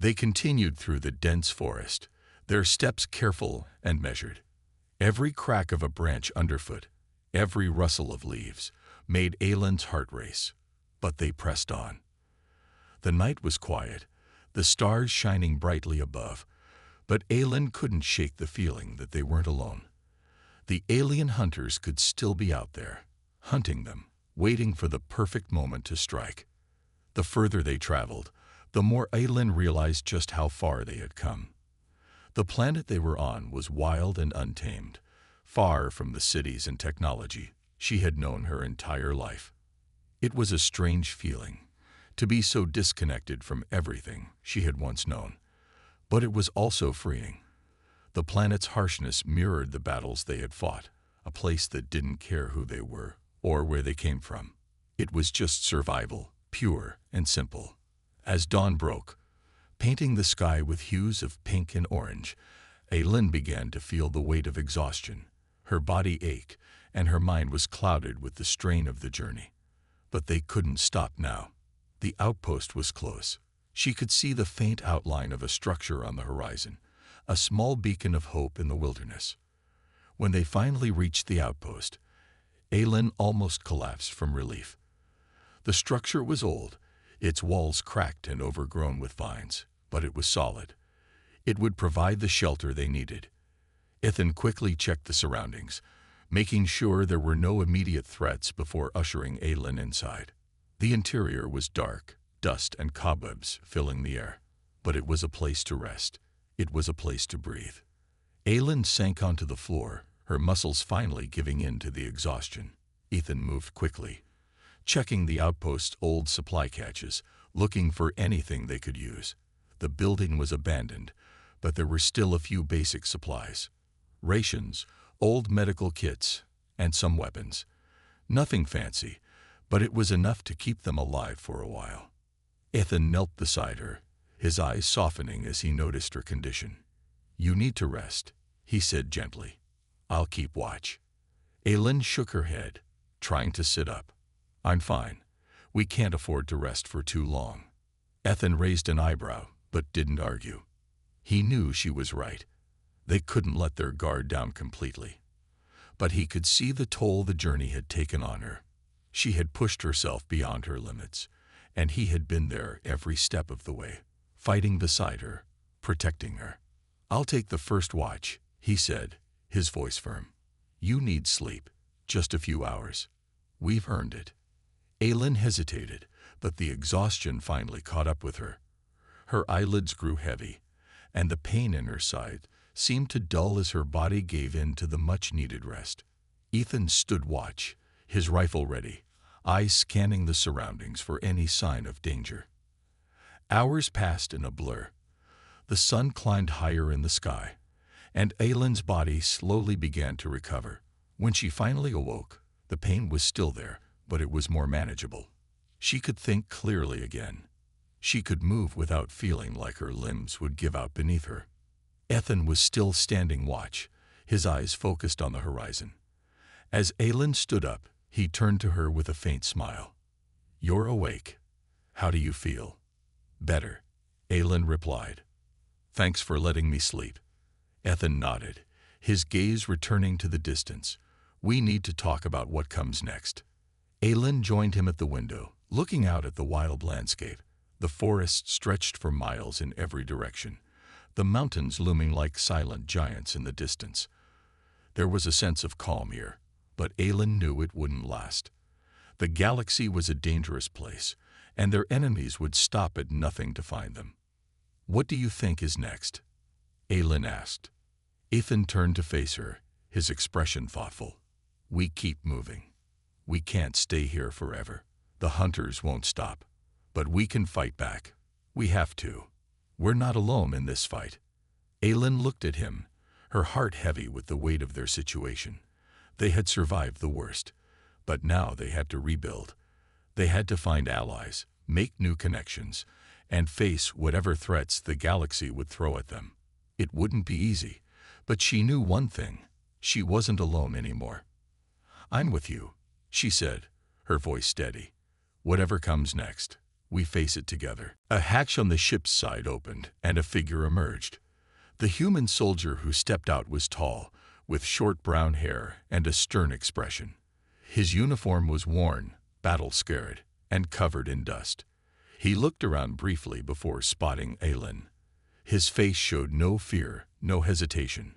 They continued through the dense forest, their steps careful and measured. Every crack of a branch underfoot, every rustle of leaves, made Aylin's heart race. But they pressed on. The night was quiet, the stars shining brightly above, but Aylin couldn't shake the feeling that they weren't alone. The alien hunters could still be out there, hunting them, waiting for the perfect moment to strike. The further they traveled, the more Aylin realized just how far they had come. The planet they were on was wild and untamed, far from the cities and technology she had known her entire life. It was a strange feeling, to be so disconnected from everything she had once known. But it was also freeing. The planet's harshness mirrored the battles they had fought, a place that didn't care who they were or where they came from. It was just survival, pure and simple. As dawn broke, painting the sky with hues of pink and orange, Aylin began to feel the weight of exhaustion. Her body ached, and her mind was clouded with the strain of the journey. But they couldn't stop now. The outpost was close. She could see the faint outline of a structure on the horizon, a small beacon of hope in the wilderness. When they finally reached the outpost, Aylin almost collapsed from relief. The structure was old, its walls cracked and overgrown with vines, but it was solid. It would provide the shelter they needed. Ethan quickly checked the surroundings, making sure there were no immediate threats before ushering Aylin inside. The interior was dark, dust and cobwebs filling the air, but it was a place to rest. It was a place to breathe. Aylin sank onto the floor, her muscles finally giving in to the exhaustion. Ethan moved quickly, checking the outpost's old supply caches, looking for anything they could use. The building was abandoned, but there were still a few basic supplies. Rations, old medical kits, and some weapons. Nothing fancy, but it was enough to keep them alive for a while. Ethan knelt beside her, his eyes softening as he noticed her condition. "You need to rest," he said gently. "I'll keep watch." Aylin shook her head, trying to sit up. "I'm fine. We can't afford to rest for too long." Ethan raised an eyebrow, but didn't argue. He knew she was right. They couldn't let their guard down completely. But he could see the toll the journey had taken on her. She had pushed herself beyond her limits, and he had been there every step of the way, fighting beside her, protecting her. "I'll take the first watch," he said, his voice firm. "You need sleep, just a few hours. We've earned it." Aylin hesitated, but the exhaustion finally caught up with her. Her eyelids grew heavy, and the pain in her side seemed to dull as her body gave in to the much-needed rest. Ethan stood watch, his rifle ready, eyes scanning the surroundings for any sign of danger. Hours passed in a blur. The sun climbed higher in the sky, and Aylin's body slowly began to recover. When she finally awoke, the pain was still there, but it was more manageable. She could think clearly again. She could move without feeling like her limbs would give out beneath her. Ethan was still standing watch, his eyes focused on the horizon. As Aylin stood up, he turned to her with a faint smile. "You're awake. How do you feel?" "Better," Aylin replied. "Thanks for letting me sleep." Ethan nodded, his gaze returning to the distance. "We need to talk about what comes next." Aylin joined him at the window, looking out at the wild landscape. The forest stretched for miles in every direction, the mountains looming like silent giants in the distance. There was a sense of calm here, but Aylin knew it wouldn't last. The galaxy was a dangerous place, and their enemies would stop at nothing to find them. "What do you think is next?" Aylin asked. Ethan turned to face her, his expression thoughtful. "We keep moving. We can't stay here forever. The hunters won't stop, but we can fight back. We have to. We're not alone in this fight." Aylin looked at him, her heart heavy with the weight of their situation. They had survived the worst, but now they had to rebuild. They had to find allies, make new connections, and face whatever threats the galaxy would throw at them. It wouldn't be easy, but she knew one thing: she wasn't alone anymore. "I'm with you," she said, her voice steady. "Whatever comes next, We face it together. A hatch on the ship's side opened, and a figure emerged. The human soldier who stepped out was tall, with short brown hair and a stern expression. His uniform was worn, battle-scarred, and covered in dust. He looked around briefly before spotting Aylin. His face showed no fear, no hesitation.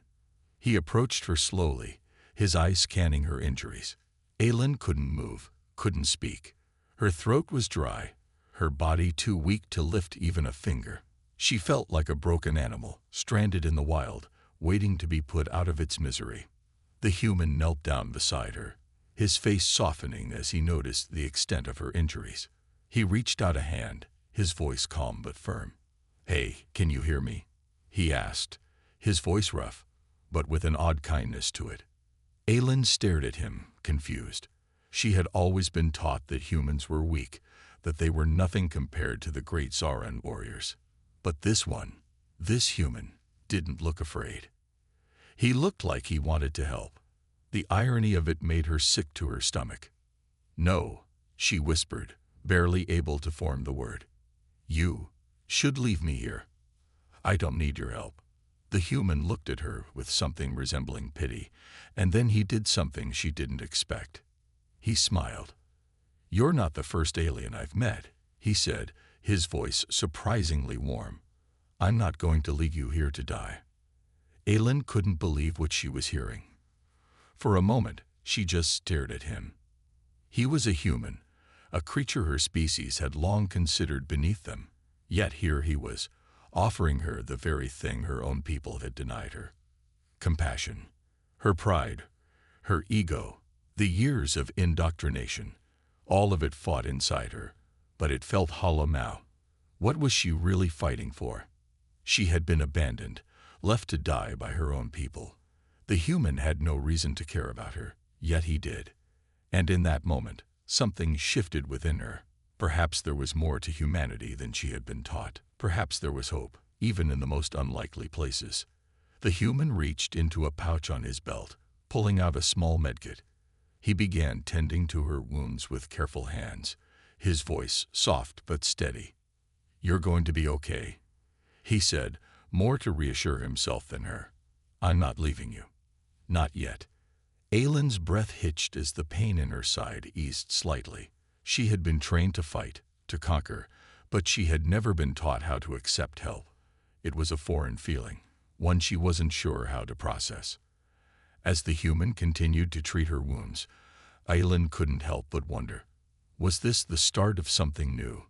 He approached her slowly, his eyes scanning her injuries. Aylin couldn't move, couldn't speak. Her throat was dry, her body too weak to lift even a finger. She felt like a broken animal, stranded in the wild, waiting to be put out of its misery. The human knelt down beside her, his face softening as he noticed the extent of her injuries. He reached out a hand, his voice calm but firm. "Hey, can you hear me?" he asked, his voice rough, but with an odd kindness to it. Aylin stared at him, confused. She had always been taught that humans were weak, that they were nothing compared to the great Zaran warriors. But this one, this human, didn't look afraid. He looked like he wanted to help. The irony of it made her sick to her stomach. "No," she whispered, barely able to form the word. "You should leave me here. I don't need your help." The human looked at her with something resembling pity, and then he did something she didn't expect. He smiled. "You're not the first alien I've met," he said, his voice surprisingly warm. "I'm not going to leave you here to die." Aylin couldn't believe what she was hearing. For a moment, she just stared at him. He was a human, a creature her species had long considered beneath them, yet here he was, offering her the very thing her own people had denied her. Compassion. Her pride, her ego, the years of indoctrination, all of it fought inside her, but it felt hollow now. What was she really fighting for? She had been abandoned, left to die by her own people. The human had no reason to care about her, yet he did. And in that moment, something shifted within her. Perhaps there was more to humanity than she had been taught. Perhaps there was hope, even in the most unlikely places. The human reached into a pouch on his belt, pulling out a small medkit. He began tending to her wounds with careful hands, his voice soft but steady. "You're going to be okay," he said, more to reassure himself than her. "I'm not leaving you. Not yet." Aylin's breath hitched as the pain in her side eased slightly. She had been trained to fight, to conquer, but she had never been taught how to accept help. It was a foreign feeling, one she wasn't sure how to process. As the human continued to treat her wounds, Aylin couldn't help but wonder, was this the start of something new?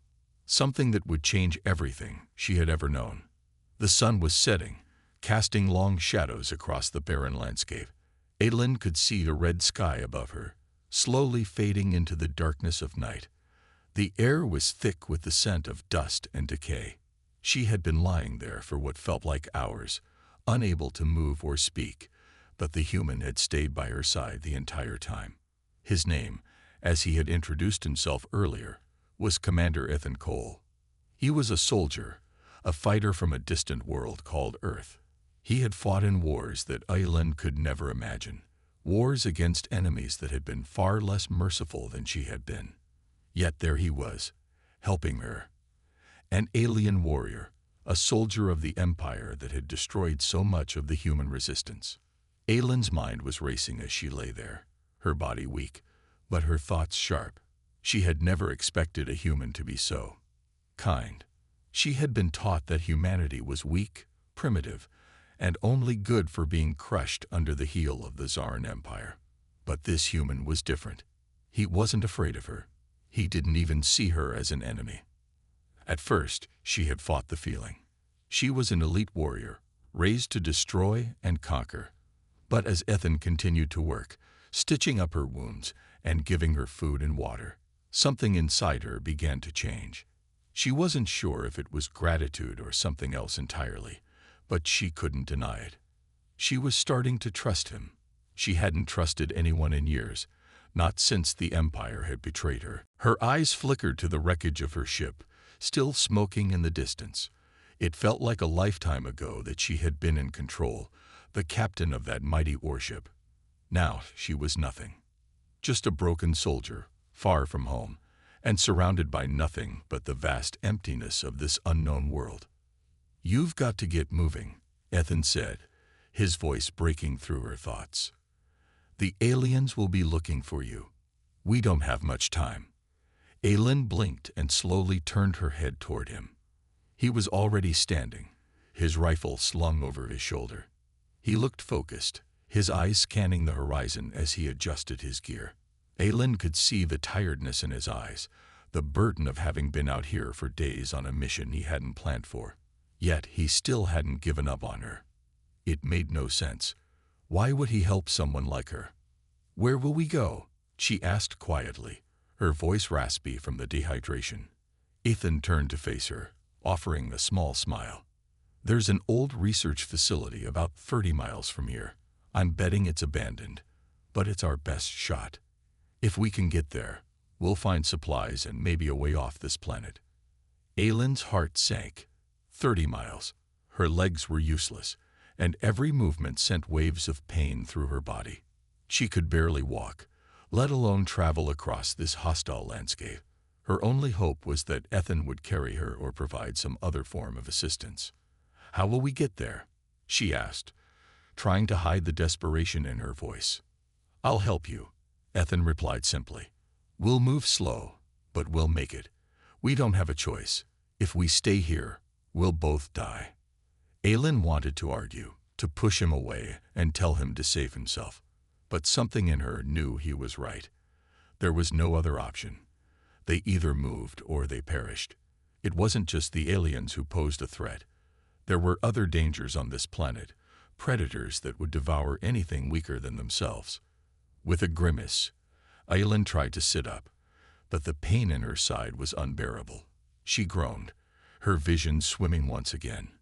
Something that would change everything she had ever known. The sun was setting, casting long shadows across the barren landscape. Aylin could see the red sky above her, slowly fading into the darkness of night. The air was thick with the scent of dust and decay. She had been lying there for what felt like hours, unable to move or speak, but the human had stayed by her side the entire time. His name, as he had introduced himself earlier, was Commander Ethan Cole. He was a soldier, a fighter from a distant world called Earth. He had fought in wars that Aylin could never imagine, wars against enemies that had been far less merciful than she had been. Yet there he was, helping her. An alien warrior, a soldier of the empire that had destroyed so much of the human resistance. Aylin's mind was racing as she lay there, her body weak, but her thoughts sharp. She had never expected a human to be so kind. She had been taught that humanity was weak, primitive, and only good for being crushed under the heel of the Zaran Empire. But this human was different. He wasn't afraid of her. He didn't even see her as an enemy. At first, she had fought the feeling. She was an elite warrior, raised to destroy and conquer. But as Ethan continued to work, stitching up her wounds and giving her food and water, something inside her began to change. She wasn't sure if it was gratitude or something else entirely, but she couldn't deny it. She was starting to trust him. She hadn't trusted anyone in years, not since the Empire had betrayed her. Her eyes flickered to the wreckage of her ship, still smoking in the distance. It felt like a lifetime ago that she had been in control, the captain of that mighty warship. Now she was nothing. Just a broken soldier, far from home, and surrounded by nothing but the vast emptiness of this unknown world. "You've got to get moving," Ethan said, his voice breaking through her thoughts. "The aliens will be looking for you. We don't have much time." Aylin blinked and slowly turned her head toward him. He was already standing, his rifle slung over his shoulder. He looked focused, his eyes scanning the horizon as he adjusted his gear. Aylin could see the tiredness in his eyes, the burden of having been out here for days on a mission he hadn't planned for. Yet he still hadn't given up on her. It made no sense. Why would he help someone like her? "Where will we go?" she asked quietly, her voice raspy from the dehydration. Ethan turned to face her, offering a small smile. "There's an old research facility about 30 miles from here. I'm betting it's abandoned, but it's our best shot. If we can get there, we'll find supplies and maybe a way off this planet." Aylin's heart sank. 30 miles. Her legs were useless, and every movement sent waves of pain through her body. She could barely walk, let alone travel across this hostile landscape. Her only hope was that Ethan would carry her or provide some other form of assistance. "How will we get there?" she asked, trying to hide the desperation in her voice. "I'll help you," Ethan replied simply. "We'll move slow, but we'll make it. We don't have a choice. If we stay here, we'll both die." Aylin wanted to argue, to push him away and tell him to save himself. But something in her knew he was right. There was no other option. They either moved or they perished. It wasn't just the aliens who posed a threat. There were other dangers on this planet, predators that would devour anything weaker than themselves. With a grimace, Aylin tried to sit up, but the pain in her side was unbearable. She groaned, her vision swimming once again.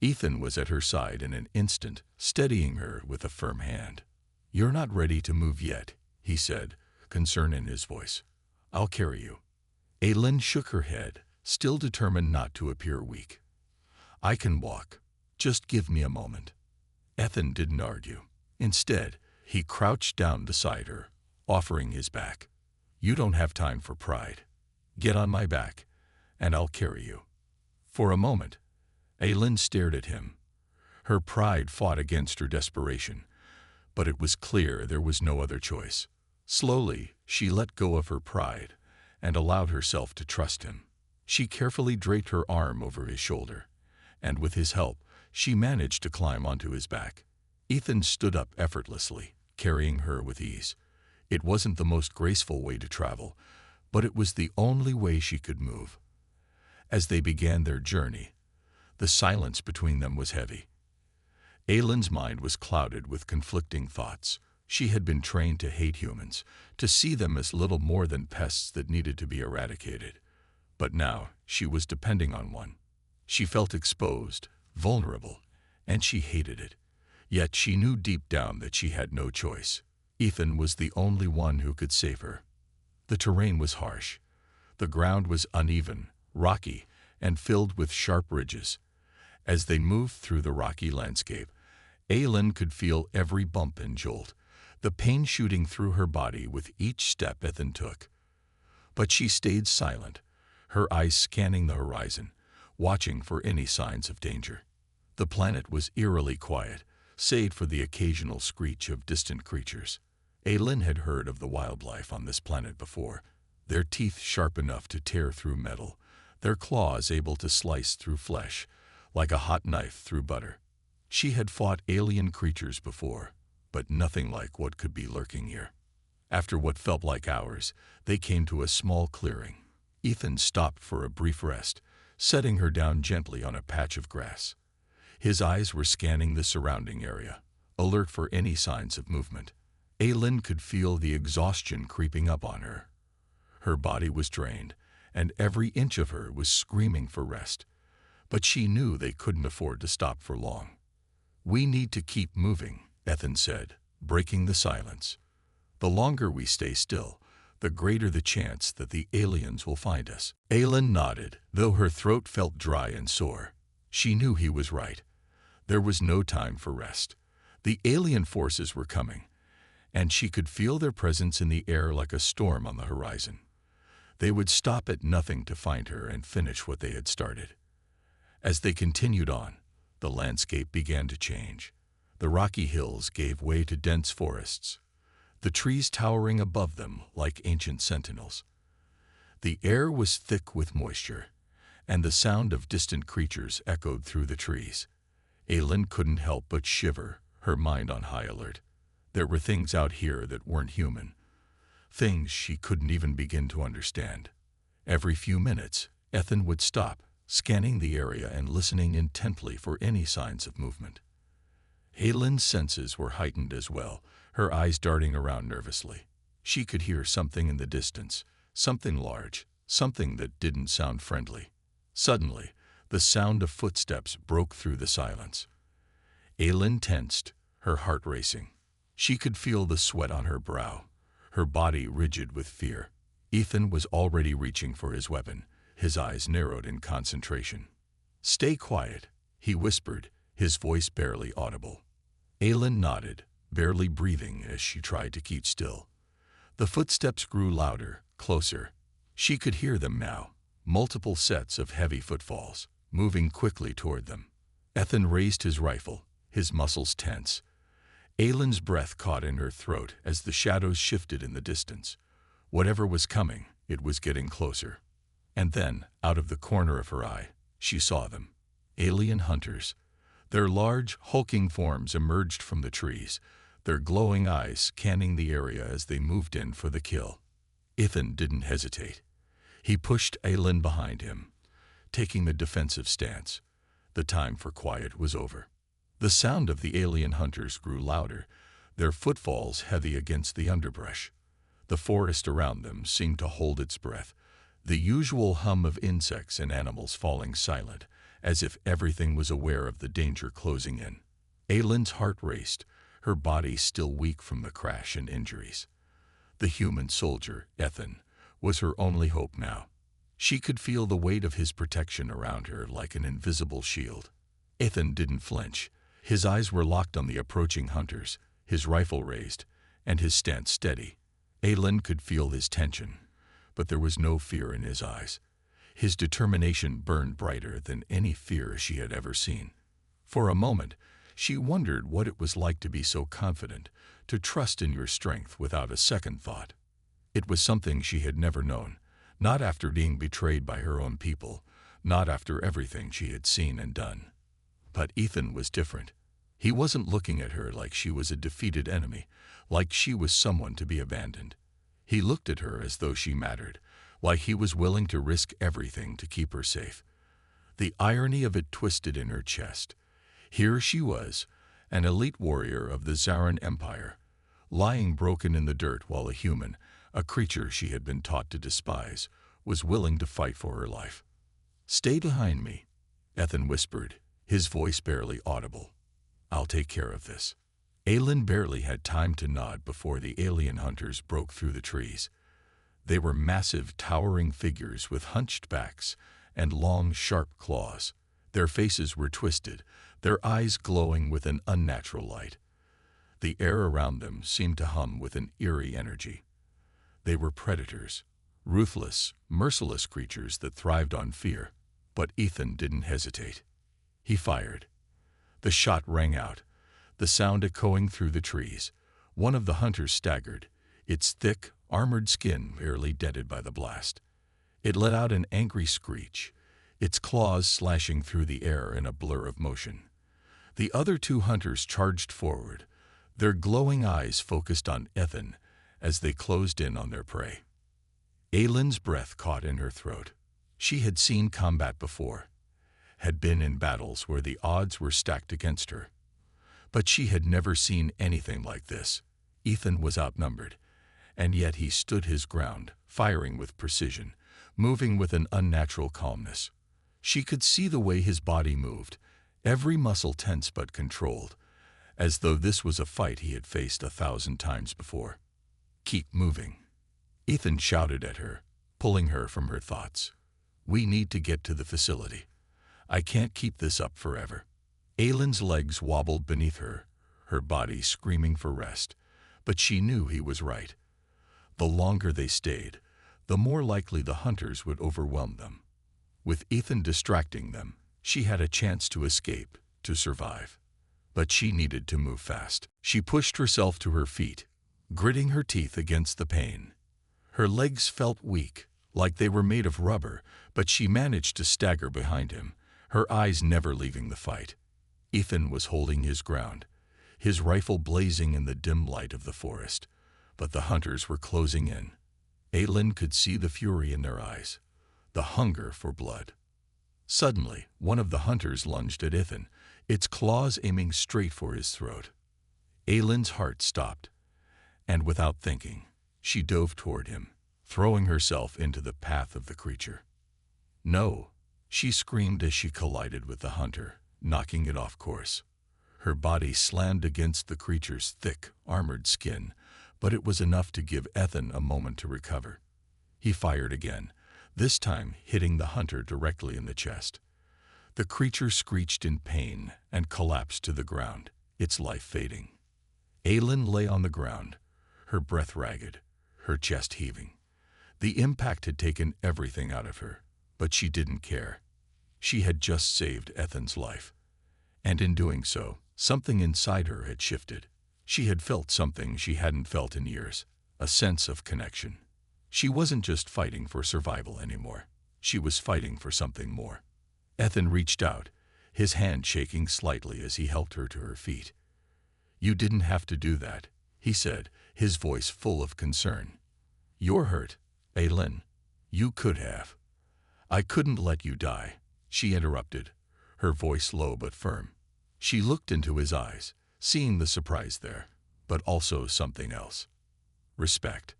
Ethan was at her side in an instant, steadying her with a firm hand. "You're not ready to move yet," he said, concern in his voice. "I'll carry you." Aylin shook her head, still determined not to appear weak. "I can walk. Just give me a moment." Ethan didn't argue. Instead, he crouched down beside her, offering his back. "You don't have time for pride. Get on my back, and I'll carry you." For a moment, Aylin stared at him. Her pride fought against her desperation, but it was clear there was no other choice. Slowly, she let go of her pride and allowed herself to trust him. She carefully draped her arm over his shoulder, and with his help, she managed to climb onto his back. Ethan stood up effortlessly, carrying her with ease. It wasn't the most graceful way to travel, but it was the only way she could move. As they began their journey, the silence between them was heavy. Aylin's mind was clouded with conflicting thoughts. She had been trained to hate humans, to see them as little more than pests that needed to be eradicated. But now she was depending on one. She felt exposed, vulnerable, and she hated it. Yet she knew deep down that she had no choice. Ethan was the only one who could save her. The terrain was harsh. The ground was uneven, rocky, and filled with sharp ridges. As they moved through the rocky landscape, Aylin could feel every bump and jolt, the pain shooting through her body with each step Ethan took. But she stayed silent, her eyes scanning the horizon, watching for any signs of danger. The planet was eerily quiet, save for the occasional screech of distant creatures. Aylin had heard of the wildlife on this planet before, their teeth sharp enough to tear through metal, their claws able to slice through flesh, like a hot knife through butter. She had fought alien creatures before, but nothing like what could be lurking here. After what felt like hours, they came to a small clearing. Ethan stopped for a brief rest, setting her down gently on a patch of grass. His eyes were scanning the surrounding area, alert for any signs of movement. Aylin could feel the exhaustion creeping up on her. Her body was drained, and every inch of her was screaming for rest. But she knew they couldn't afford to stop for long. "We need to keep moving," Ethan said, breaking the silence. "The longer we stay still, the greater the chance that the aliens will find us." Aylin nodded, though her throat felt dry and sore. She knew he was right. There was no time for rest. The alien forces were coming, and she could feel their presence in the air like a storm on the horizon. They would stop at nothing to find her and finish what they had started. As they continued on, the landscape began to change. The rocky hills gave way to dense forests, the trees towering above them like ancient sentinels. The air was thick with moisture, and the sound of distant creatures echoed through the trees. Aylin couldn't help but shiver, her mind on high alert. There were things out here that weren't human, things she couldn't even begin to understand. Every few minutes, Ethan would stop, scanning the area and listening intently for any signs of movement. Aylin's senses were heightened as well, her eyes darting around nervously. She could hear something in the distance, something large, something that didn't sound friendly. Suddenly, the sound of footsteps broke through the silence. Aylin tensed, her heart racing. She could feel the sweat on her brow, her body rigid with fear. Ethan was already reaching for his weapon, his eyes narrowed in concentration. "Stay quiet," he whispered, his voice barely audible. Aylin nodded, barely breathing as she tried to keep still. The footsteps grew louder, closer. She could hear them now, multiple sets of heavy footfalls, moving quickly toward them. Ethan raised his rifle, his muscles tense. Aylin's breath caught in her throat as the shadows shifted in the distance. Whatever was coming, it was getting closer. And then, out of the corner of her eye, she saw them. Alien hunters. Their large, hulking forms emerged from the trees, their glowing eyes scanning the area as they moved in for the kill. Ethan didn't hesitate. He pushed Aylin behind him, taking the defensive stance. The time for quiet was over. The sound of the alien hunters grew louder, their footfalls heavy against the underbrush. The forest around them seemed to hold its breath, the usual hum of insects and animals falling silent, as if everything was aware of the danger closing in. Aylin's heart raced, her body still weak from the crash and injuries. The human soldier, Ethan, was her only hope now. She could feel the weight of his protection around her like an invisible shield. Ethan didn't flinch. His eyes were locked on the approaching hunters, his rifle raised, and his stance steady. Aylin could feel his tension, but there was no fear in his eyes. His determination burned brighter than any fear she had ever seen. For a moment, she wondered what it was like to be so confident, to trust in your strength without a second thought. It was something she had never known, not after being betrayed by her own people, not after everything she had seen and done. But Ethan was different. He wasn't looking at her like she was a defeated enemy, like she was someone to be abandoned. He looked at her as though she mattered, like he was willing to risk everything to keep her safe. The irony of it twisted in her chest. Here she was, an elite warrior of the Zaran Empire, lying broken in the dirt while a human, a creature she had been taught to despise, was willing to fight for her life. "Stay behind me," Ethan whispered, his voice barely audible. "I'll take care of this." Aylin barely had time to nod before the alien hunters broke through the trees. They were massive, towering figures with hunched backs and long, sharp claws. Their faces were twisted, their eyes glowing with an unnatural light. The air around them seemed to hum with an eerie energy. They were predators, ruthless, merciless creatures that thrived on fear. But Ethan didn't hesitate. He fired. The shot rang out, the sound echoing through the trees. One of the hunters staggered, its thick, armored skin barely dented by the blast. It let out an angry screech, its claws slashing through the air in a blur of motion. The other two hunters charged forward, their glowing eyes focused on Ethan as they closed in on their prey. Aylin's breath caught in her throat. She had seen combat before, had been in battles where the odds were stacked against her. But she had never seen anything like this. Ethan was outnumbered, and yet he stood his ground, firing with precision, moving with an unnatural calmness. She could see the way his body moved, every muscle tense but controlled, as though this was a fight he had faced 1,000 times before. "Keep moving," Ethan shouted at her, pulling her from her thoughts. "We need to get to the facility. I can't keep this up forever." Aylin's legs wobbled beneath her, her body screaming for rest, but she knew he was right. The longer they stayed, the more likely the hunters would overwhelm them. With Ethan distracting them, she had a chance to escape, to survive. But she needed to move fast. She pushed herself to her feet, gritting her teeth against the pain. Her legs felt weak, like they were made of rubber, but she managed to stagger behind him, her eyes never leaving the fight. Ethan was holding his ground, his rifle blazing in the dim light of the forest, but the hunters were closing in. Aylin could see the fury in their eyes, the hunger for blood. Suddenly, one of the hunters lunged at Ethan, its claws aiming straight for his throat. Aylin's heart stopped, and without thinking, she dove toward him, throwing herself into the path of the creature. "No!" she screamed as she collided with the hunter, knocking it off course. Her body slammed against the creature's thick, armored skin, but it was enough to give Ethan a moment to recover. He fired again, this time hitting the hunter directly in the chest. The creature screeched in pain and collapsed to the ground, its life fading. Aylin lay on the ground, her breath ragged, her chest heaving. The impact had taken everything out of her, but she didn't care. She had just saved Ethan's life. And in doing so, something inside her had shifted. She had felt something she hadn't felt in years, a sense of connection. She wasn't just fighting for survival anymore. She was fighting for something more. Ethan reached out, his hand shaking slightly as he helped her to her feet. "You didn't have to do that," he said, his voice full of concern. "You're hurt, Aylin. You could have." "I couldn't let you die," she interrupted, her voice low but firm. She looked into his eyes, seeing the surprise there, but also something else. Respect.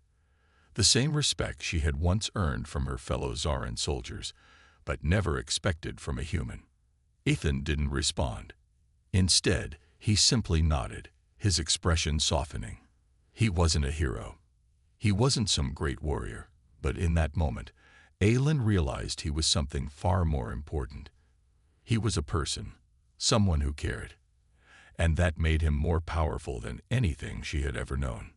The same respect she had once earned from her fellow Zarin soldiers, but never expected from a human. Ethan didn't respond. Instead, he simply nodded, his expression softening. He wasn't a hero. He wasn't some great warrior, but in that moment, Aylin realized he was something far more important. He was a person, someone who cared, and that made him more powerful than anything she had ever known.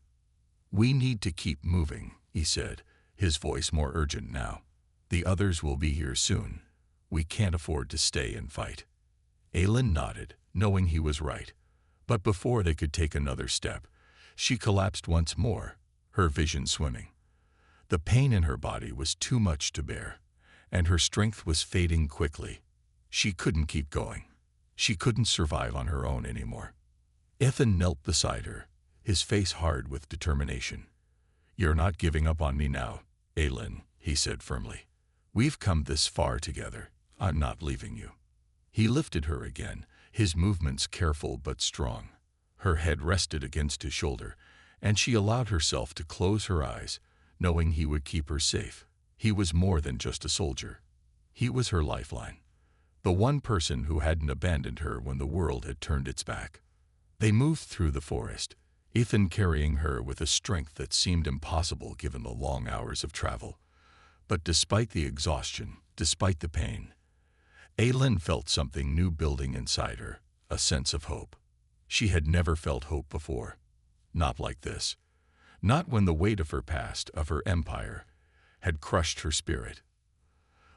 "We need to keep moving," he said, his voice more urgent now. "The others will be here soon. We can't afford to stay and fight." Aylin nodded, knowing he was right. But before they could take another step, she collapsed once more, her vision swimming. The pain in her body was too much to bear, and her strength was fading quickly. She couldn't keep going. She couldn't survive on her own anymore. Ethan knelt beside her, his face hard with determination. "You're not giving up on me now, Aylin," he said firmly. "We've come this far together. I'm not leaving you." He lifted her again, his movements careful but strong. Her head rested against his shoulder, and she allowed herself to close her eyes, knowing he would keep her safe. He was more than just a soldier. He was her lifeline, the one person who hadn't abandoned her when the world had turned its back. They moved through the forest, Ethan carrying her with a strength that seemed impossible given the long hours of travel. But despite the exhaustion, despite the pain, Aylin felt something new building inside her, a sense of hope. She had never felt hope before. Not like this. Not when the weight of her past, of her empire, had crushed her spirit.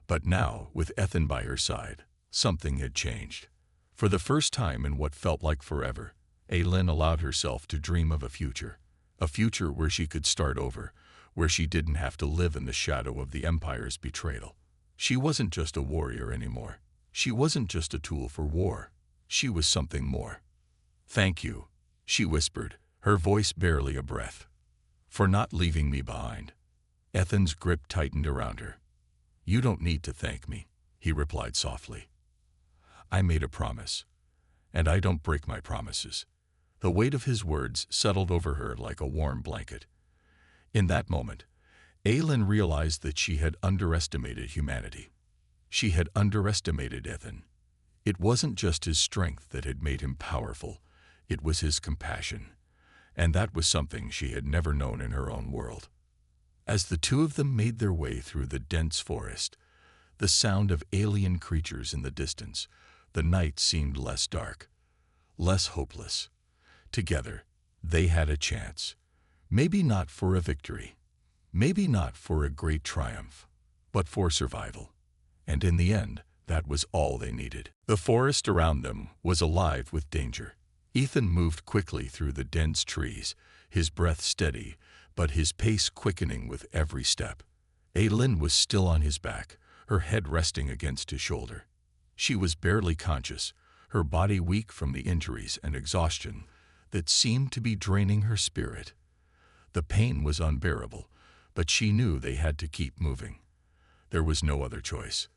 But now, with Ethan by her side, something had changed. For the first time in what felt like forever, Aylin allowed herself to dream of a future where she could start over, where she didn't have to live in the shadow of the Empire's betrayal. She wasn't just a warrior anymore. She wasn't just a tool for war. She was something more. "Thank you," she whispered, her voice barely a breath, "for not leaving me behind." Ethan's grip tightened around her. "You don't need to thank me," he replied softly. "I made a promise, and I don't break my promises." The weight of his words settled over her like a warm blanket. In that moment, Aylin realized that she had underestimated humanity. She had underestimated Ethan. It wasn't just his strength that had made him powerful, it was his compassion, and that was something she had never known in her own world. As the two of them made their way through the dense forest, the sound of alien creatures in the distance, the night seemed less dark, less hopeless. Together, they had a chance. Maybe not for a victory, Maybe not for a great triumph, but for survival. And in the end, that was all they needed. The forest around them was alive with danger. Ethan moved quickly through the dense trees, his breath steady, but his pace quickening with every step. Aylin was still on his back, her head resting against his shoulder. She was barely conscious, her body weak from the injuries and exhaustion that seemed to be draining her spirit. The pain was unbearable, but she knew they had to keep moving. There was no other choice.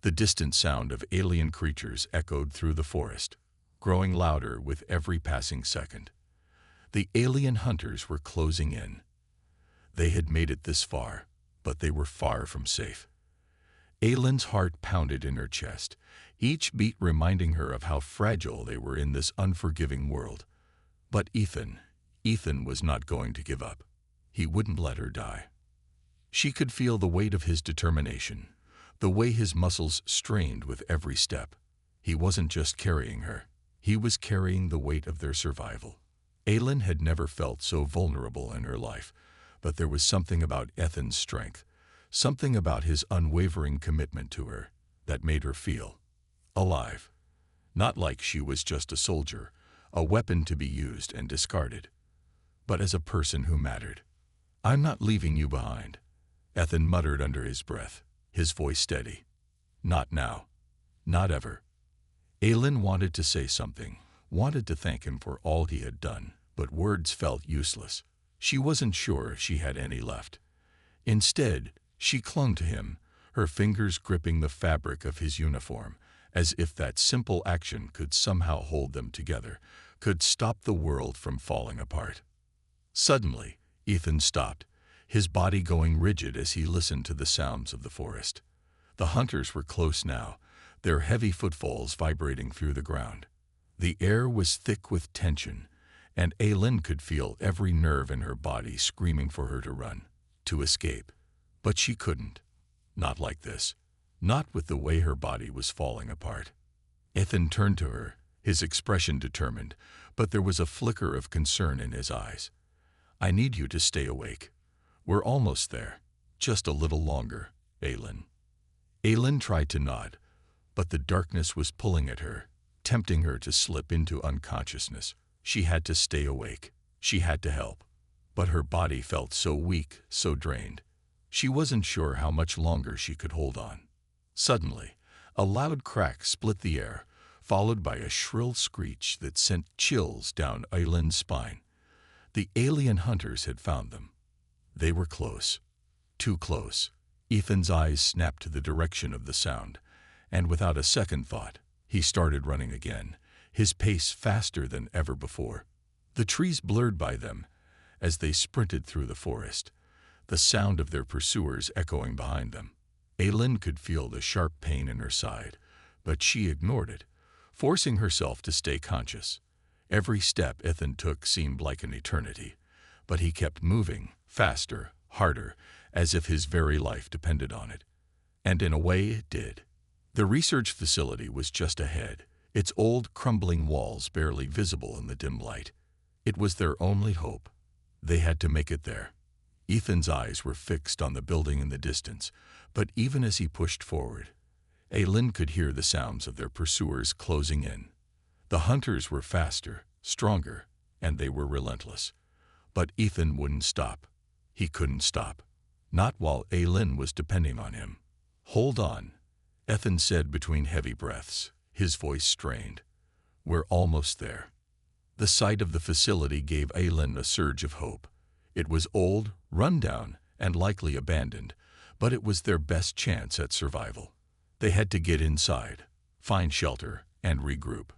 The distant sound of alien creatures echoed through the forest, growing louder with every passing second. The alien hunters were closing in. They had made it this far, but they were far from safe. Aylin's heart pounded in her chest, each beat reminding her of how fragile they were in this unforgiving world. But Ethan was not going to give up. He wouldn't let her die. She could feel the weight of his determination, the way his muscles strained with every step. He wasn't just carrying her. He was carrying the weight of their survival. Aylin had never felt so vulnerable in her life, but there was something about Ethan's strength, something about his unwavering commitment to her, that made her feel alive. Not like she was just a soldier, a weapon to be used and discarded, but as a person who mattered. "I'm not leaving you behind," Ethan muttered under his breath, his voice steady. "Not now. Not ever." Aylin wanted to say something, wanted to thank him for all he had done, but words felt useless. She wasn't sure if she had any left. Instead, she clung to him, her fingers gripping the fabric of his uniform, as if that simple action could somehow hold them together, could stop the world from falling apart. Suddenly, Ethan stopped, his body going rigid as he listened to the sounds of the forest. The hunters were close now, their heavy footfalls vibrating through the ground. The air was thick with tension, and Aylin could feel every nerve in her body screaming for her to run, to escape. But she couldn't. Not like this. Not with the way her body was falling apart. Ethan turned to her, his expression determined, but there was a flicker of concern in his eyes. "I need you to stay awake. We're almost there. Just a little longer, Aylin." Aylin tried to nod, but the darkness was pulling at her, tempting her to slip into unconsciousness. She had to stay awake. She had to help. But her body felt so weak, so drained. She wasn't sure how much longer she could hold on. Suddenly, a loud crack split the air, followed by a shrill screech that sent chills down Aylin's spine. The alien hunters had found them. They were close. Too close. Ethan's eyes snapped to the direction of the sound, and without a second thought, he started running again, his pace faster than ever before. The trees blurred by them as they sprinted through the forest, the sound of their pursuers echoing behind them. Aylin could feel the sharp pain in her side, but she ignored it, forcing herself to stay conscious. Every step Ethan took seemed like an eternity, but he kept moving, faster, harder, as if his very life depended on it. And in a way it did. The research facility was just ahead, its old, crumbling walls barely visible in the dim light. It was their only hope. They had to make it there. Ethan's eyes were fixed on the building in the distance, but even as he pushed forward, Aylin could hear the sounds of their pursuers closing in. The hunters were faster, stronger, and they were relentless. But Ethan wouldn't stop. He couldn't stop. Not while Aylin was depending on him. "Hold on," Ethan said between heavy breaths, his voice strained. "We're almost there." The sight of the facility gave Aylin a surge of hope. It was old, run down, and likely abandoned, but it was their best chance at survival. They had to get inside, find shelter, and regroup.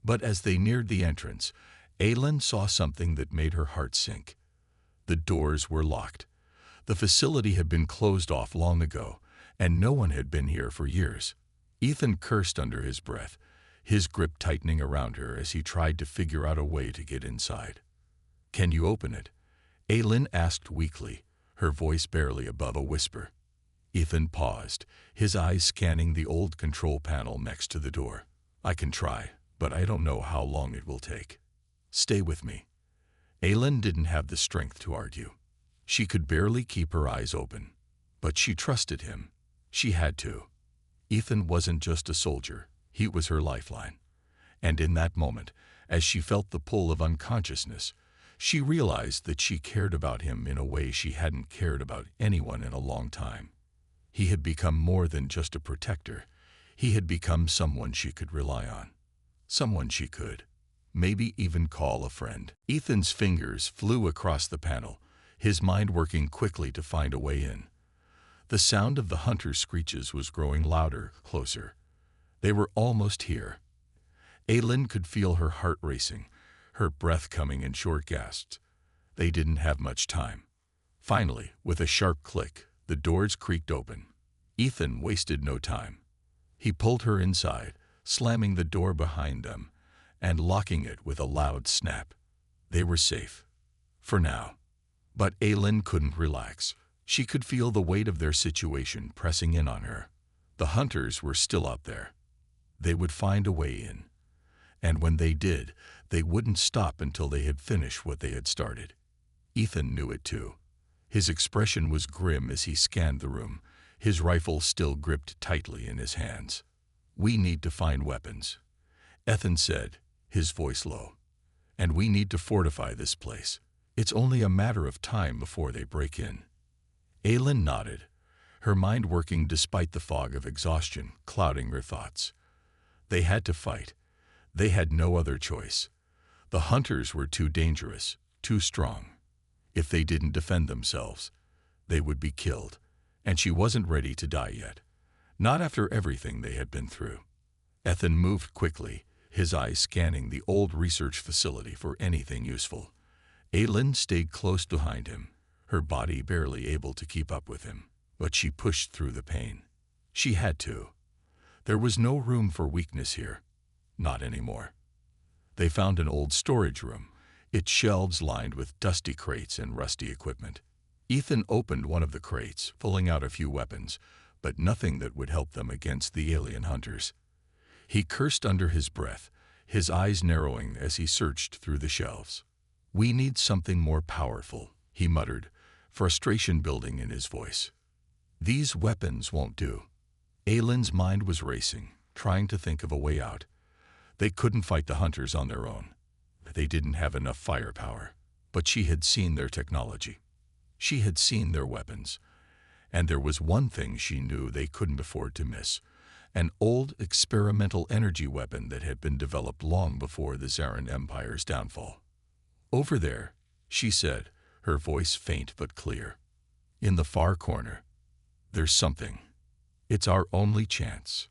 But as they neared the entrance, Aylin saw something that made her heart sink. The doors were locked. The facility had been closed off long ago, and no one had been here for years. Ethan cursed under his breath, his grip tightening around her as he tried to figure out a way to get inside. "Can you open it?" Aylin asked weakly, her voice barely above a whisper. Ethan paused, his eyes scanning the old control panel next to the door. "I can try, but I don't know how long it will take. Stay with me." Aylin didn't have the strength to argue. She could barely keep her eyes open, but she trusted him. She had to. Ethan wasn't just a soldier, he was her lifeline. And in that moment, as she felt the pull of unconsciousness, she realized that she cared about him in a way she hadn't cared about anyone in a long time. He had become more than just a protector. He had become someone she could rely on. Someone she could, maybe even call a friend. Ethan's fingers flew across the panel, his mind working quickly to find a way in. The sound of the hunter's screeches was growing louder, closer. They were almost here. Aylin could feel her heart racing, her breath coming in short gasps. They didn't have much time. Finally, with a sharp click, the doors creaked open. Ethan wasted no time. He pulled her inside, slamming the door behind them and locking it with a loud snap. They were safe. For now. But Aylin couldn't relax. She could feel the weight of their situation pressing in on her. The hunters were still out there. They would find a way in. And when they did, they wouldn't stop until they had finished what they had started. Ethan knew it too. His expression was grim as he scanned the room, his rifle still gripped tightly in his hands. "We need to find weapons," Ethan said, his voice low. "And we need to fortify this place. It's only a matter of time before they break in." Aylin nodded, her mind working despite the fog of exhaustion clouding her thoughts. They had to fight. They had no other choice. The hunters were too dangerous, too strong. If they didn't defend themselves, they would be killed, and she wasn't ready to die yet. Not after everything they had been through. Ethan moved quickly, his eyes scanning the old research facility for anything useful. Aylin stayed close behind him, her body barely able to keep up with him, but she pushed through the pain. She had to. There was no room for weakness here. Not anymore. They found an old storage room, its shelves lined with dusty crates and rusty equipment. Ethan opened one of the crates, pulling out a few weapons, but nothing that would help them against the alien hunters. He cursed under his breath, his eyes narrowing as he searched through the shelves. "We need something more powerful," he muttered, frustration building in his voice. "These weapons won't do." Aylin's mind was racing, trying to think of a way out. They couldn't fight the hunters on their own. They didn't have enough firepower, but she had seen their technology. She had seen their weapons. And there was one thing she knew they couldn't afford to miss: an old experimental energy weapon that had been developed long before the Zarin Empire's downfall. "Over there," she said, her voice faint but clear. "In the far corner. There's something. It's our only chance."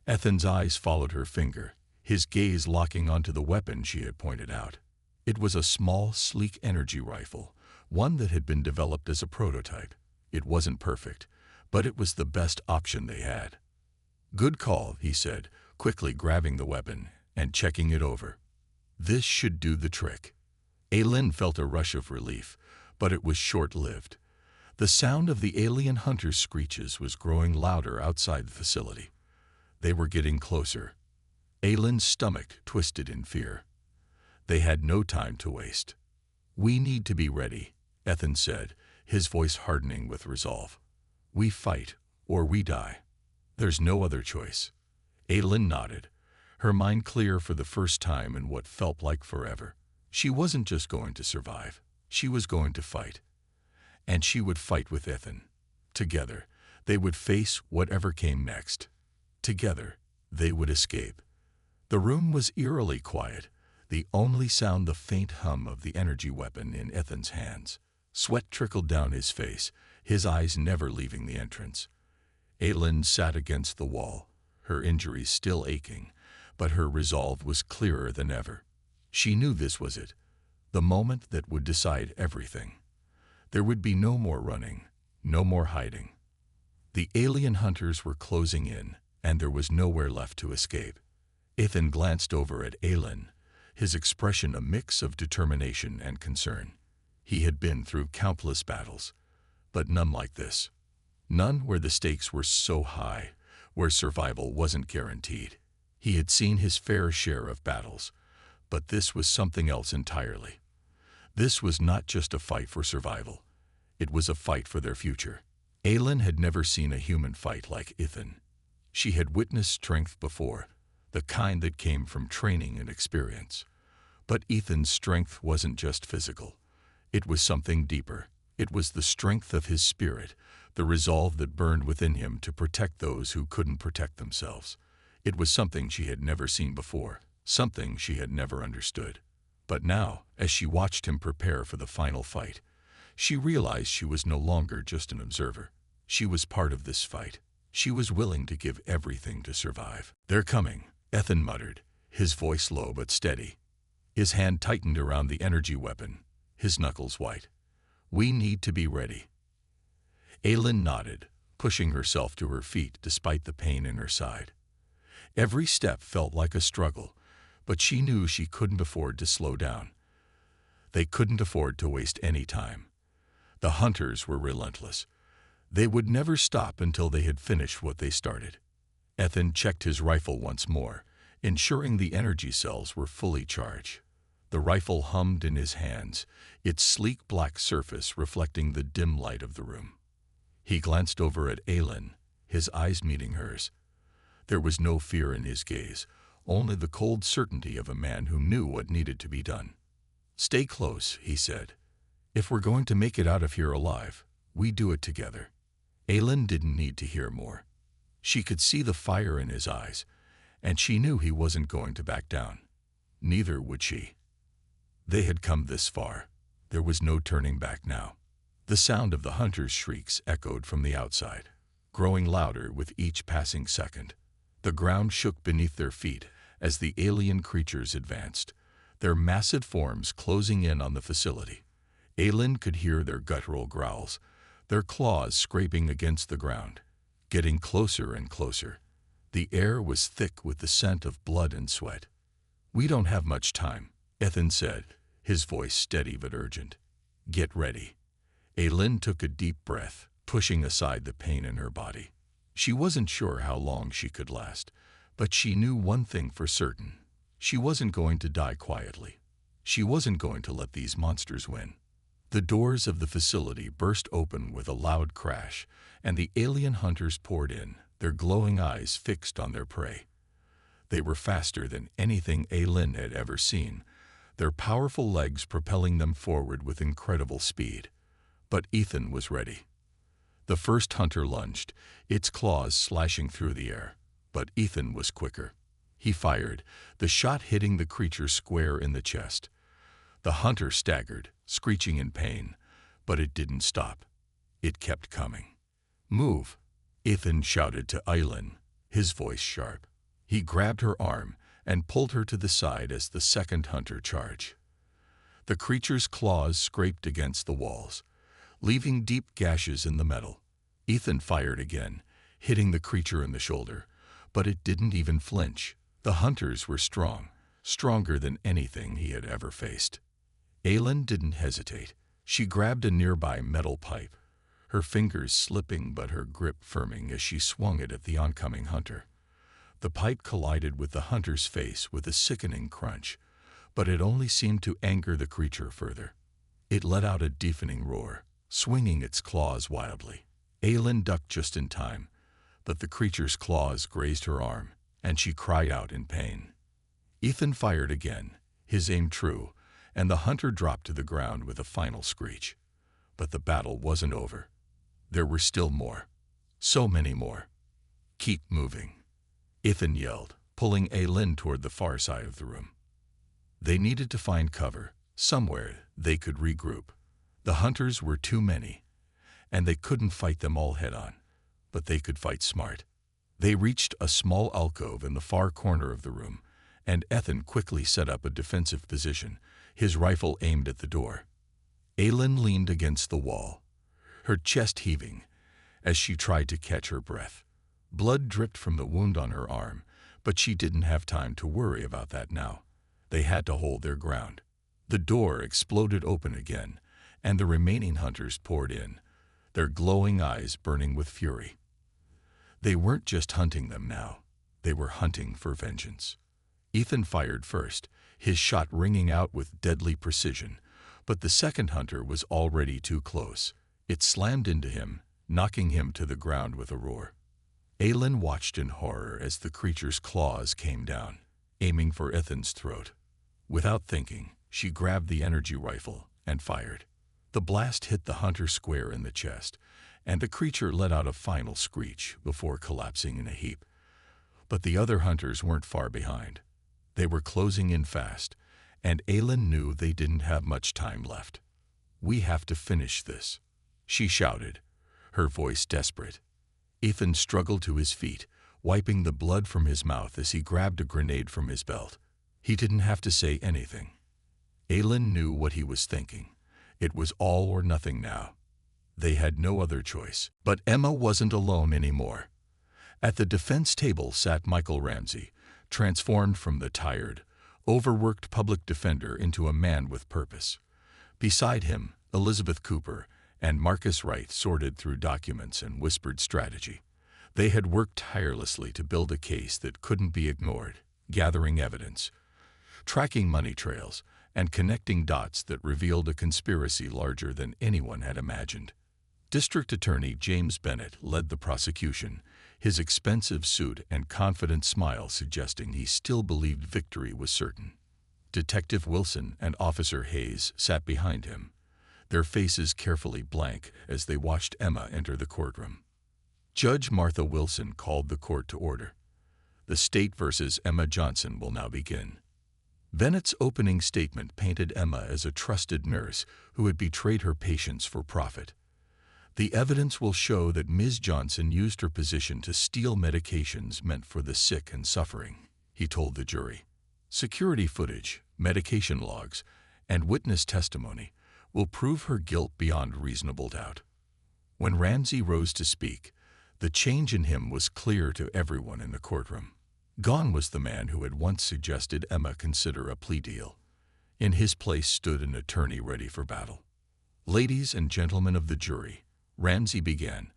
Ethan's eyes followed her finger, his gaze locking onto the weapon she had pointed out. It was a small, sleek energy rifle, one that had been developed as a prototype. It wasn't perfect, but it was the best option they had. "Good call," he said, quickly grabbing the weapon and checking it over. "This should do the trick." Aylin felt a rush of relief, but it was short-lived. The sound of the alien hunter's screeches was growing louder outside the facility. They were getting closer. Aylin's stomach twisted in fear. They had no time to waste. "We need to be ready," Ethan said, his voice hardening with resolve. "We fight, or we die. There's no other choice." Aylin nodded, her mind clear for the first time in what felt like forever. She wasn't just going to survive. She was going to fight. And she would fight with Ethan. Together, they would face whatever came next. Together, they would escape. The room was eerily quiet, the only sound the faint hum of the energy weapon in Ethan's hands. Sweat trickled down his face, his eyes never leaving the entrance. Aylin sat against the wall, her injuries still aching, but her resolve was clearer than ever. She knew this was it, the moment that would decide everything. There would be no more running, no more hiding. The alien hunters were closing in, and there was nowhere left to escape. Ethan glanced over at Aylin, his expression a mix of determination and concern. He had been through countless battles, but none like this. None where the stakes were so high, where survival wasn't guaranteed. He had seen his fair share of battles, but this was something else entirely. This was not just a fight for survival. It was a fight for their future. Aylin had never seen a human fight like Ethan. She had witnessed strength before, the kind that came from training and experience. But Ethan's strength wasn't just physical. It was something deeper. It was the strength of his spirit, the resolve that burned within him to protect those who couldn't protect themselves. It was something she had never seen before, something she had never understood. But now, as she watched him prepare for the final fight, she realized she was no longer just an observer. She was part of this fight. She was willing to give everything to survive. "They're coming," Ethan muttered, his voice low but steady. His hand tightened around the energy weapon, his knuckles white. "We need to be ready." Aylin nodded, pushing herself to her feet despite the pain in her side. Every step felt like a struggle, but she knew she couldn't afford to slow down. They couldn't afford to waste any time. The hunters were relentless. They would never stop until they had finished what they started. Ethan checked his rifle once more, ensuring the energy cells were fully charged. The rifle hummed in his hands, its sleek black surface reflecting the dim light of the room. He glanced over at Aylin, his eyes meeting hers. There was no fear in his gaze, only the cold certainty of a man who knew what needed to be done. "Stay close," he said. "If we're going to make it out of here alive, we do it together." Aylin didn't need to hear more. She could see the fire in his eyes, and she knew he wasn't going to back down. Neither would she. They had come this far. There was no turning back now. The sound of the hunters' shrieks echoed from the outside, growing louder with each passing second. The ground shook beneath their feet as the alien creatures advanced, their massive forms closing in on the facility. Aylin could hear their guttural growls, their claws scraping against the ground, getting closer and closer. The air was thick with the scent of blood and sweat. "We don't have much time," Ethan said, his voice steady but urgent. "Get ready." Aylin took a deep breath, pushing aside the pain in her body. She wasn't sure how long she could last, but she knew one thing for certain. She wasn't going to die quietly. She wasn't going to let these monsters win. The doors of the facility burst open with a loud crash, and the alien hunters poured in, their glowing eyes fixed on their prey. They were faster than anything Aylin had ever seen, their powerful legs propelling them forward with incredible speed. But Ethan was ready. The first hunter lunged, its claws slashing through the air. But Ethan was quicker. He fired, the shot hitting the creature square in the chest. The hunter staggered, screeching in pain, but it didn't stop. It kept coming. "Move," Ethan shouted to Aylin, his voice sharp. He grabbed her arm and pulled her to the side as the second hunter charged. The creature's claws scraped against the walls, leaving deep gashes in the metal. Ethan fired again, hitting the creature in the shoulder, but it didn't even flinch. The hunters were strong, stronger than anything he had ever faced. Aylin didn't hesitate. She grabbed a nearby metal pipe, her fingers slipping but her grip firming as she swung it at the oncoming hunter. The pipe collided with the hunter's face with a sickening crunch, but it only seemed to anger the creature further. It let out a deafening roar, swinging its claws wildly. Aylin ducked just in time, but the creature's claws grazed her arm, and she cried out in pain. Ethan fired again, his aim true, and the hunter dropped to the ground with a final screech. But the battle wasn't over. There were still more. So many more. "Keep moving," Ethan yelled, pulling Aylin toward the far side of the room. They needed to find cover, somewhere they could regroup. The hunters were too many, and they couldn't fight them all head-on, but they could fight smart. They reached a small alcove in the far corner of the room, and Ethan quickly set up a defensive position, his rifle aimed at the door. Aylin leaned against the wall, her chest heaving as she tried to catch her breath. Blood dripped from the wound on her arm, but she didn't have time to worry about that now. They had to hold their ground. The door exploded open again, and the remaining hunters poured in, their glowing eyes burning with fury. They weren't just hunting them now. They were hunting for vengeance. Ethan fired first, his shot ringing out with deadly precision, but the second hunter was already too close. It slammed into him, knocking him to the ground with a roar. Aylin watched in horror as the creature's claws came down, aiming for Ethan's throat. Without thinking, she grabbed the energy rifle and fired. The blast hit the hunter square in the chest, and the creature let out a final screech before collapsing in a heap. But the other hunters weren't far behind. They were closing in fast, and Aylin knew they didn't have much time left. "We have to finish this," she shouted, her voice desperate. Ethan struggled to his feet, wiping the blood from his mouth as he grabbed a grenade from his belt. He didn't have to say anything. Aylin knew what he was thinking. It was all or nothing now. They had no other choice. But Emma wasn't alone anymore. At the defense table sat Michael Ramsey, transformed from the tired, overworked public defender into a man with purpose. Beside him, Elizabeth Cooper and Marcus Wright sorted through documents and whispered strategy. They had worked tirelessly to build a case that couldn't be ignored, gathering evidence, tracking money trails, and connecting dots that revealed a conspiracy larger than anyone had imagined. District Attorney James Bennett led the prosecution, his expensive suit and confident smile suggesting he still believed victory was certain. Detective Wilson and Officer Hayes sat behind him, their faces carefully blank as they watched Emma enter the courtroom. Judge Martha Wilson called the court to order. The state versus Emma Johnson will now begin. Bennett's opening statement painted Emma as a trusted nurse who had betrayed her patients for profit. "The evidence will show that Ms. Johnson used her position to steal medications meant for the sick and suffering," he told the jury. "Security footage, medication logs, and witness testimony will prove her guilt beyond reasonable doubt." When Ramsey rose to speak, the change in him was clear to everyone in the courtroom. Gone was the man who had once suggested Emma consider a plea deal. In his place stood an attorney ready for battle. "Ladies and gentlemen of the jury," Ramsey began,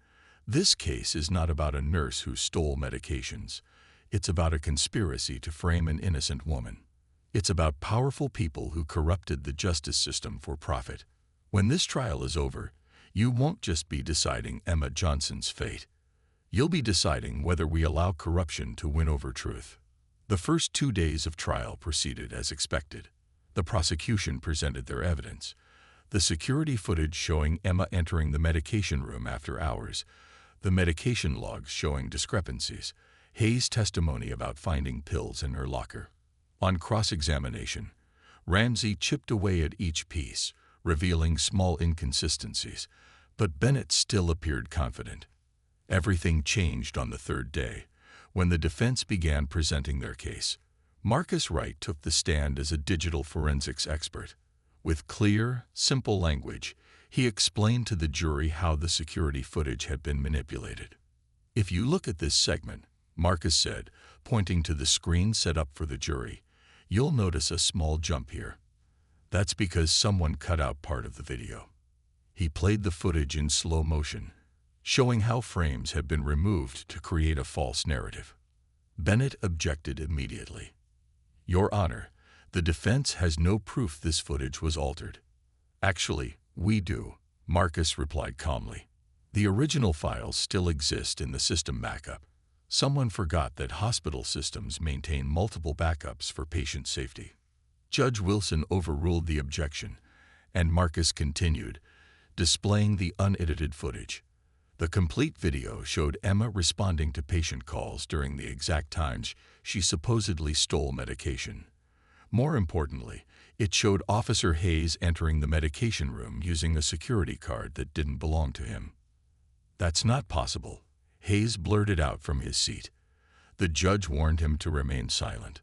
"this case is not about a nurse who stole medications. It's about a conspiracy to frame an innocent woman. It's about powerful people who corrupted the justice system for profit. When this trial is over, you won't just be deciding Emma Johnson's fate. You'll be deciding whether we allow corruption to win over truth." The first 2 days of trial proceeded as expected. The prosecution presented their evidence. The security footage showing Emma entering the medication room after hours, the medication logs showing discrepancies, Hayes' testimony about finding pills in her locker. On cross-examination, Ramsey chipped away at each piece, revealing small inconsistencies, but Bennett still appeared confident. Everything changed on the third day, when the defense began presenting their case. Marcus Wright took the stand as a digital forensics expert. With clear, simple language, he explained to the jury how the security footage had been manipulated. "If you look at this segment," Marcus said, pointing to the screen set up for the jury, "you'll notice a small jump here. That's because someone cut out part of the video." He played the footage in slow motion, showing how frames had been removed to create a false narrative. Bennett objected immediately. "Your Honor, the defense has no proof this footage was altered." "Actually, we do," Marcus replied calmly. "The original files still exist in the system backup. Someone forgot that hospital systems maintain multiple backups for patient safety." Judge Wilson overruled the objection, and Marcus continued, displaying the unedited footage. The complete video showed Emma responding to patient calls during the exact times she supposedly stole medication. More importantly, it showed Officer Hayes entering the medication room using a security card that didn't belong to him. "That's not possible," Hayes blurted out from his seat. The judge warned him to remain silent.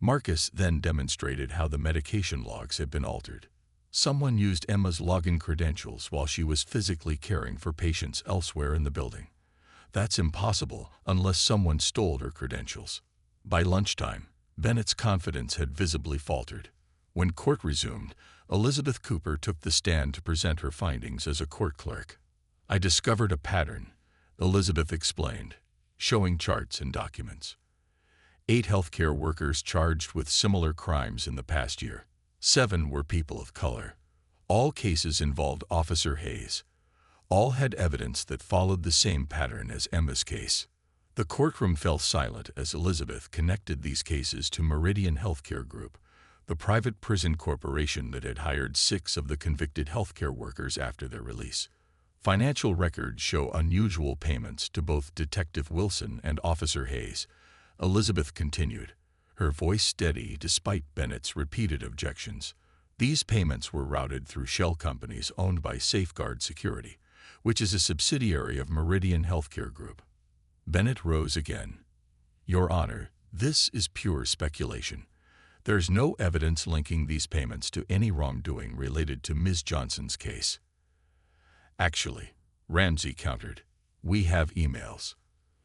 Marcus then demonstrated how the medication logs had been altered. Someone used Emma's login credentials while she was physically caring for patients elsewhere in the building. That's impossible unless someone stole her credentials. By lunchtime, Bennett's confidence had visibly faltered. When court resumed, Elizabeth Cooper took the stand to present her findings as a court clerk. "I discovered a pattern," Elizabeth explained, showing charts and documents. 8 healthcare workers charged with similar crimes in the past year. 7 were people of color. All cases involved Officer Hayes. All had evidence that followed the same pattern as Emma's case. The courtroom fell silent as Elizabeth connected these cases to Meridian Healthcare Group, the private prison corporation that had hired 6 of the convicted healthcare workers after their release. Financial records show unusual payments to both Detective Wilson and Officer Hayes. Elizabeth continued, her voice steady despite Bennett's repeated objections. These payments were routed through shell companies owned by Safeguard Security, which is a subsidiary of Meridian Healthcare Group. Bennett rose again. Your Honor, this is pure speculation. There's no evidence linking these payments to any wrongdoing related to Ms. Johnson's case. Actually, Ramsey countered, we have emails.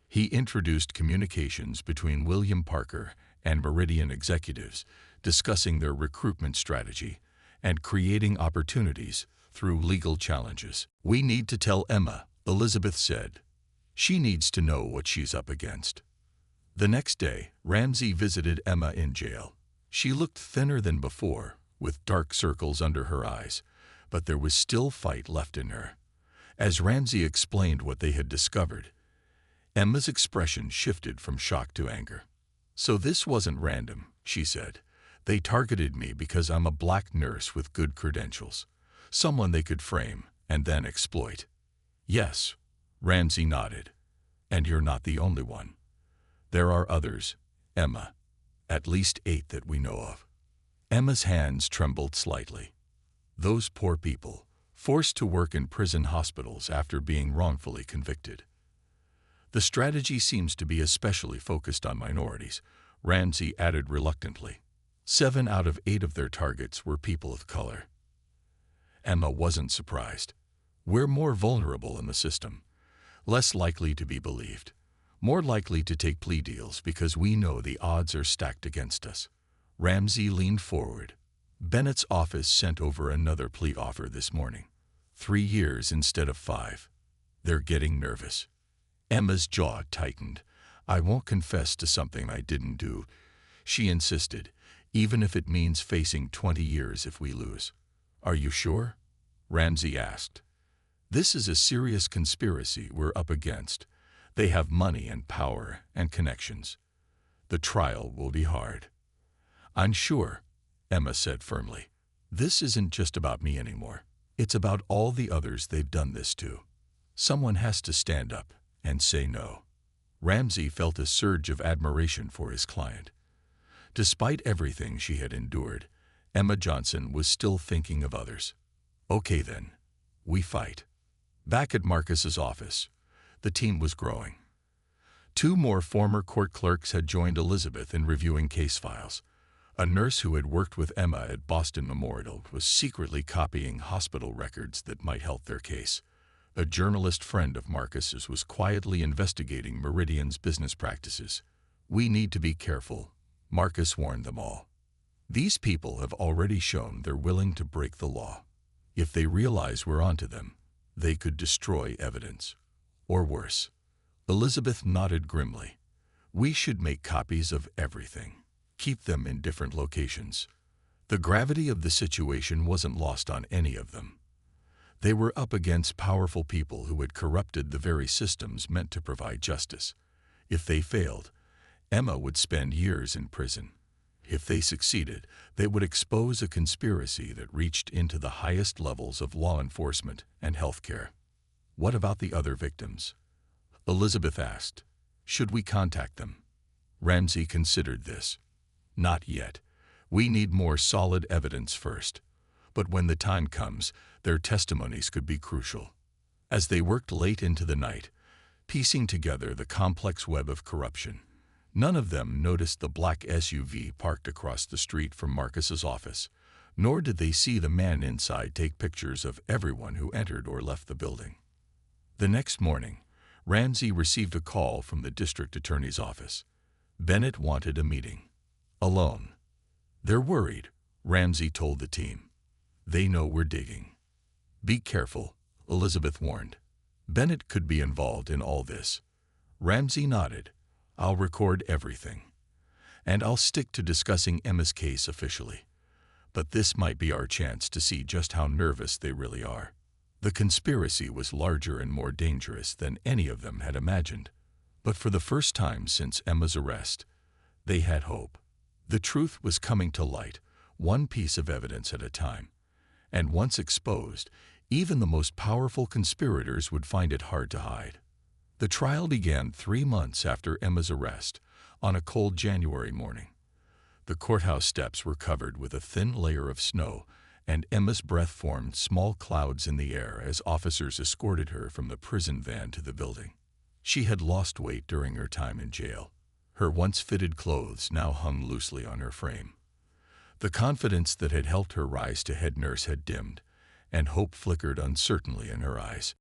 He introduced communications between William Parker and Meridian executives discussing their recruitment strategy and creating opportunities through legal challenges. We need to tell Emma, Elizabeth said. She needs to know what she's up against. The next day, Ramsey visited Emma in jail. She looked thinner than before, with dark circles under her eyes, but there was still fight left in her. As Ramsey explained what they had discovered, Emma's expression shifted from shock to anger. So this wasn't random, she said. They targeted me because I'm a black nurse with good credentials, someone they could frame and then exploit. Yes, Ramsey nodded. And you're not the only one. There are others, Emma. At least 8 that we know of. Emma's hands trembled slightly. Those poor people, forced to work in prison hospitals after being wrongfully convicted. The strategy seems to be especially focused on minorities, Ramsey added reluctantly. 7 out of 8 of their targets were people of color. Emma wasn't surprised. We're more vulnerable in the system, less likely to be believed, more likely to take plea deals because we know the odds are stacked against us. Ramsey leaned forward. Bennett's office sent over another plea offer this morning. 3 years instead of 5. They're getting nervous. Emma's jaw tightened. I won't confess to something I didn't do, she insisted, even if it means facing 20 years if we lose. Are you sure? Ramsey asked. This is a serious conspiracy we're up against. They have money and power and connections. The trial will be hard. I'm sure, Emma said firmly. This isn't just about me anymore. It's about all the others they've done this to. Someone has to stand up and say no. Ramsey felt a surge of admiration for his client. Despite everything she had endured, Emma Johnson was still thinking of others. Okay then, we fight. Back at Marcus's office, the team was growing. 2 more former court clerks had joined Elizabeth in reviewing case files. A nurse who had worked with Emma at Boston Memorial was secretly copying hospital records that might help their case. A journalist friend of Marcus's was quietly investigating Meridian's business practices. We need to be careful, Marcus warned them all. These people have already shown they're willing to break the law. If they realize we're onto them, they could destroy evidence. Or worse. Elizabeth nodded grimly. We should make copies of everything. Keep them in different locations. The gravity of the situation wasn't lost on any of them. They were up against powerful people who had corrupted the very systems meant to provide justice. If they failed, Emma would spend years in prison. If they succeeded, they would expose a conspiracy that reached into the highest levels of law enforcement and healthcare. What about the other victims? Elizabeth asked. Should we contact them? Ramsey considered this. Not yet. We need more solid evidence first. But when the time comes, their testimonies could be crucial. As they worked late into the night, piecing together the complex web of corruption, none of them noticed the black SUV parked across the street from Marcus's office, nor did they see the man inside take pictures of everyone who entered or left the building. The next morning, Ramsey received a call from the district attorney's office. Bennett wanted a meeting. Alone. They're worried, Ramsey told the team. They know we're digging. Be careful, Elizabeth warned. Bennett could be involved in all this. Ramsey nodded. I'll record everything. And I'll stick to discussing Emma's case officially. But this might be our chance to see just how nervous they really are. The conspiracy was larger and more dangerous than any of them had imagined. But for the first time since Emma's arrest, they had hope. The truth was coming to light, one piece of evidence at a time. And once exposed, even the most powerful conspirators would find it hard to hide. The trial began 3 months after Emma's arrest, on a cold January morning. The courthouse steps were covered with a thin layer of snow, and Emma's breath formed small clouds in the air as officers escorted her from the prison van to the building. She had lost weight during her time in jail. Her once fitted clothes now hung loosely on her frame. The confidence that had helped her rise to head nurse had dimmed, and hope flickered uncertainly in her eyes.